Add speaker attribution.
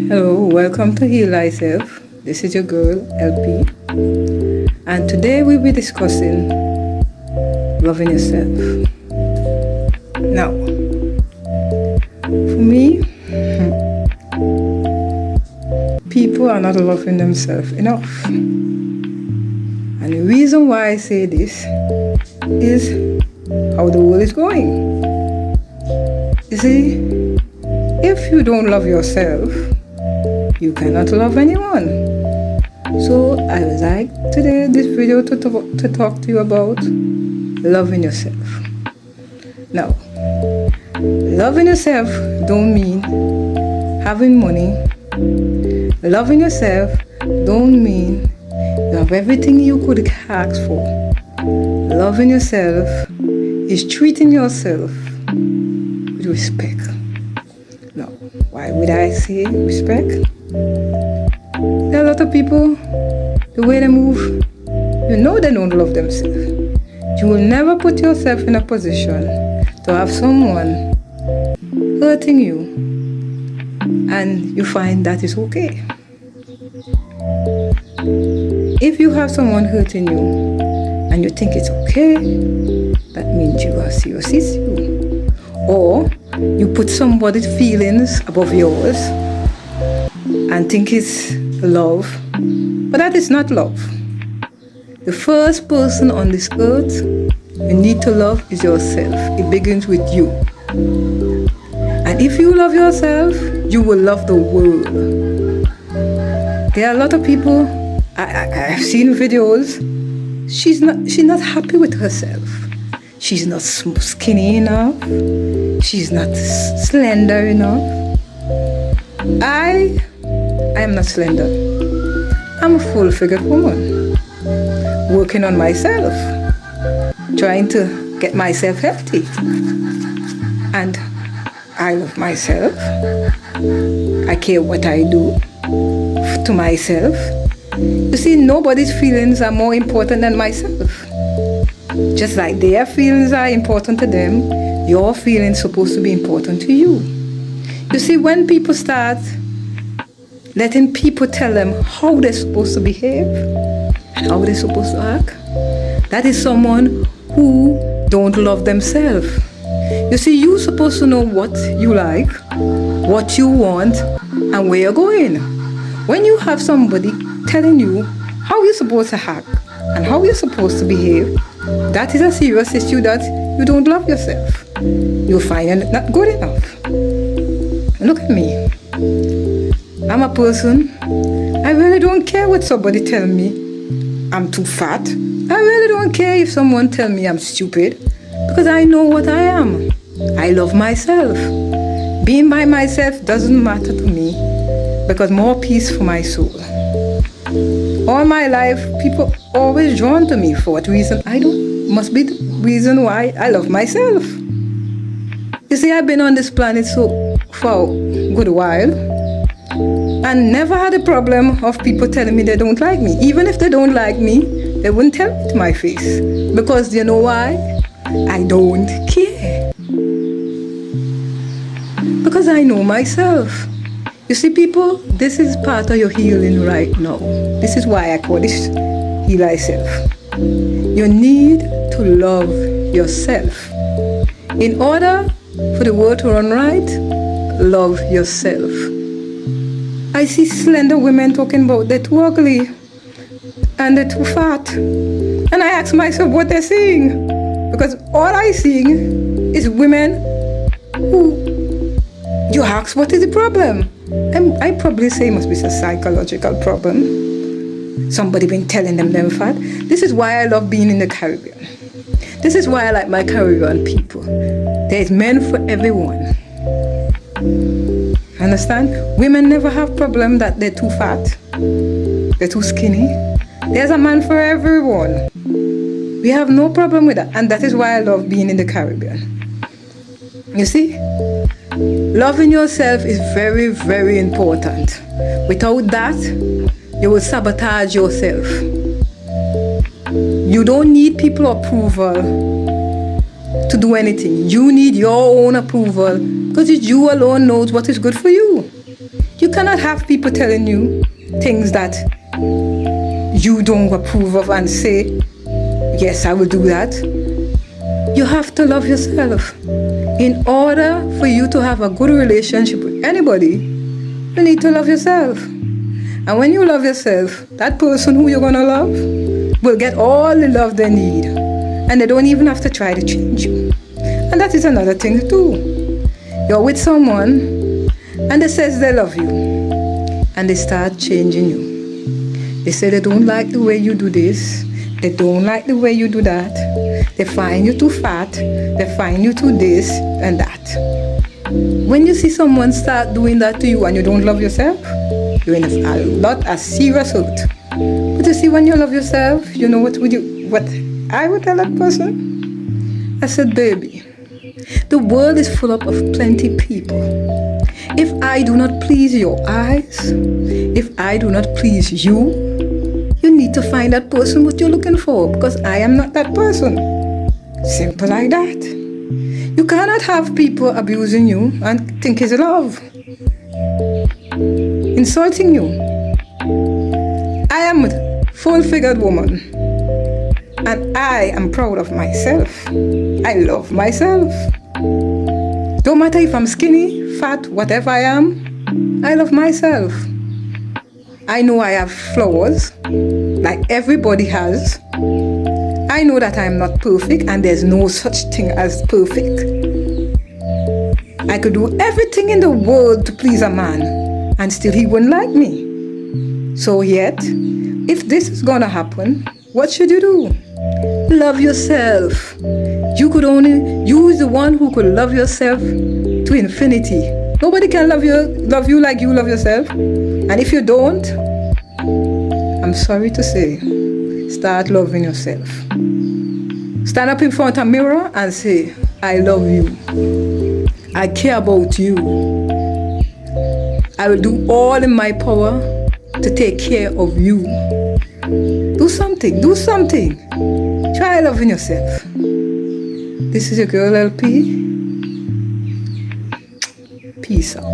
Speaker 1: Hello, welcome to Heal Thyself. This is your girl, LP. And today we'll be discussing loving yourself. Now, for me, people are not loving themselves enough. And the reason why I say this is how the world is going. You see, if you don't love yourself, you cannot love anyone. So I would like today this video to talk to you about loving yourself. Now, loving yourself don't mean having money. Loving yourself don't mean you have everything you could ask for. Loving yourself is treating yourself with respect. Now, why would I say respect? There are a lot of people, the way they move, you know they don't love themselves. You will never put yourself in a position to have someone hurting you and you find that is okay. If you have someone hurting you and you think it's okay, that means you are serious issue. Or you put somebody's feelings above yours and think it's love, but that is not love. The first person on this earth you need to love is yourself. It begins with you. And if you love yourself, you will love the world. There are a lot of people, I've seen videos, she's not happy with herself. She's not skinny enough. She's not slender enough. I am not slender. I'm a full-figured woman, working on myself, trying to get myself healthy. And I love myself. I care what I do to myself. You see, nobody's feelings are more important than myself. Just like their feelings are important to them, your feelings are supposed to be important to you. You see, when people start letting people tell them how they're supposed to behave and how they're supposed to act, that is someone who don't love themselves. You see, you're supposed to know what you like, what you want, and where you're going. When you have somebody telling you how you're supposed to act and how you're supposed to behave, that is a serious issue that you don't love yourself. You find you're not good enough. Look at me. I'm a person, I really don't care what somebody tell me I'm too fat. I really don't care if someone tell me I'm stupid, because I know what I am. I love myself. Being by myself doesn't matter to me, because more peace for my soul. All my life, people always drawn to me. For what reason? I don't. Must be the reason why I love myself. You see, I've been on this planet for a good while and never had a problem of people telling me they don't like me. Even if they don't like me, they wouldn't tell me to my face. Because you know why? I don't care. Because I know myself. You see, people, this is part of your healing right now. This is why I call this Heal Thyself. You need to love yourself. In order for the world to run right, love yourself. I see slender women talking about they're too ugly and they're too fat. And I ask myself what they're seeing. Because all I see is women who you ask what is the problem. I probably say it must be a psychological problem. Somebody been telling them they're fat. This is why I love being in the Caribbean. This is why I like my Caribbean people. There's men for everyone. Understand? Women never have problem that they're too fat, they're too skinny. There's a man for everyone. We have no problem with that, and that is why I love being in the Caribbean. You see, loving yourself is very, very important. Without that, you will sabotage yourself. You don't need people's approval to do anything. You need your own approval Because you alone knows what is good for you. You cannot have people telling you things that you don't approve of and say, yes, I will do that. You have to love yourself. In order for you to have a good relationship with anybody, you need to love yourself. And when you love yourself, that person who you're going to love will get all the love they need. And they don't even have to try to change you. And that is another thing to do. You're with someone and they say they love you. And they start changing you. They say they don't like the way you do this. They don't like the way you do that. They find you too fat. They find you too this and that. When you see someone start doing that to you and you don't love yourself, you're in a serious hurt. But you see, when you love yourself, you know what I would tell that person? I said, baby, the world is full up of plenty people. If I do not please your eyes, if I do not please you, you need to find that person what you're looking for, because I am not that person. Simple like that. You cannot have people abusing you and think it's love. Insulting you. I am a full-figured woman. And I am proud of myself. I love myself. Don't matter if I'm skinny, fat, whatever I am, I love myself. I know I have flaws, like everybody has. I know that I'm not perfect and there's no such thing as perfect. I could do everything in the world to please a man and still he wouldn't like me. So yet, if this is gonna happen, what should you do? Love yourself. You could only use the one who could love yourself to infinity. Nobody can love you like you love yourself. And if you don't, I'm sorry to say, start loving yourself. Stand up in front of a mirror and say, I love you. I care about you. I will do all in my power to take care of you. Do something. Try loving yourself. This is your girl LP. Peace out.